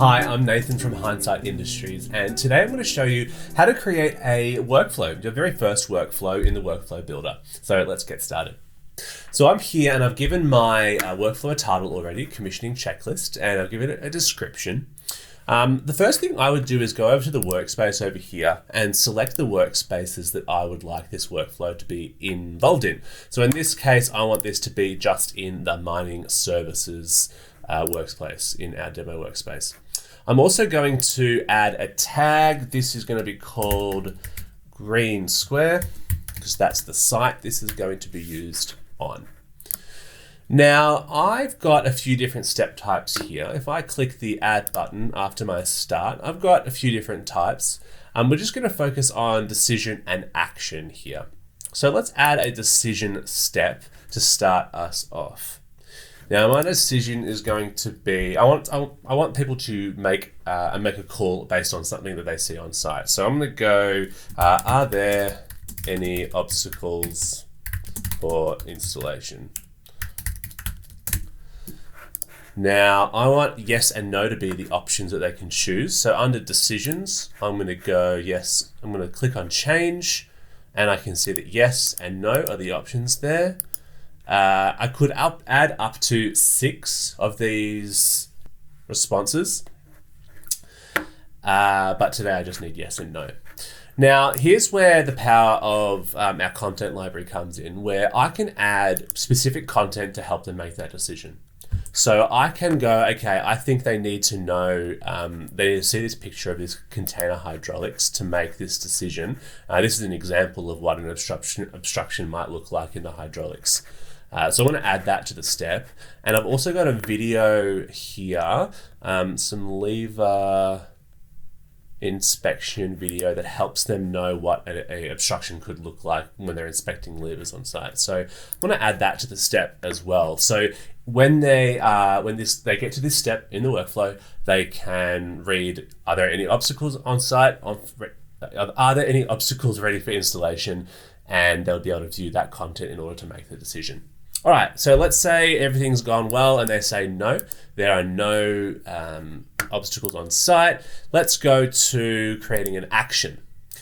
Hi, I'm Nathan from HINDSITE Industries, and today I'm going to show you how to create a workflow, your very first workflow in the Workflow Builder. So let's get started. So I'm here and I've given my workflow a title already, Commissioning Checklist, and I've given it a description. The first thing I would do is go over to the workspace over here and select the workspaces that I would like this workflow to be involved in. So in this case, I want this to be just in the mining services workspace, in our demo workspace. I'm also going to add a tag. This is going to be called green square because that's the site this is going to be used on. Now, I've got a few different step types here. If I click the add button after my start, I've got a few different types. We're just going to focus on decision and action here. So let's add a decision step to start us off. Now, my decision is going to be, I want people to make a call based on something that they see on site. So I'm going to go, are there any obstacles for installation? Now, I want yes and no to be the options that they can choose. So under decisions, I'm going to go yes. I'm going to click on change, and I can see that yes and no are the options there. I could add up to 6 of these responses, but today I just need yes and no. Now, here's where the power of our content library comes in, where I can add specific content to help them make that decision. So I can go, okay, I think they need to know, they need to see this picture of this container hydraulics to make this decision. This is an example of what an obstruction might look like in the hydraulics. So I want to add that to the step. And I've also got a video here, some lever inspection video that helps them know what an obstruction could look like when they're inspecting levers on site. So I want to add that to the step as well. So when they get to this step in the workflow, they can read, are there any obstacles on site? Are there any obstacles ready for installation? And they'll be able to view that content in order to make the decision. All right, so let's say everything's gone well and they say no, there are no obstacles on site. Let's go to creating an action.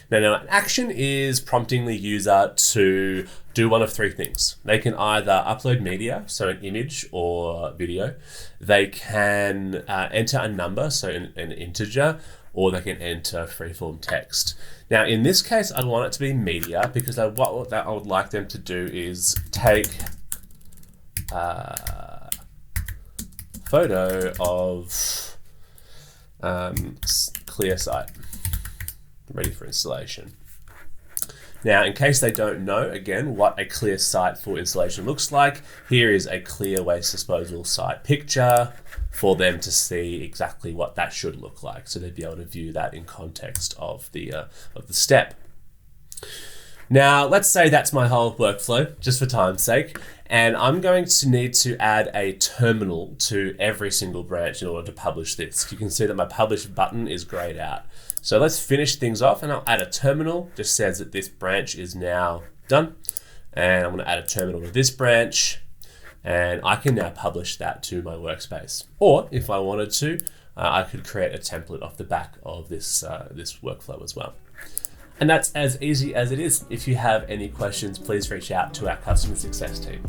Now, an action is prompting the user to do one of 3 things. They can either upload media, so an image or video. They can enter a number, so an integer, or they can enter freeform text. Now, in this case, I want it to be media because what I would like them to do is take a photo of clear site ready for installation. Now, in case they don't know, again, what a clear site for installation looks like, here is a clear waste disposal site picture for them to see exactly what that should look like. So they'd be able to view that in context of the step. Now, let's say that's my whole workflow, just for time's sake, and I'm going to need to add a terminal to every single branch in order to publish this. You can see that my publish button is grayed out. So let's finish things off, and I'll add a terminal. Just says that this branch is now done, and I'm going to add a terminal to this branch, and I can now publish that to my workspace. Or if I wanted to, I could create a template off the back of this workflow as well. And that's as easy as it is. If you have any questions, please reach out to our customer success team.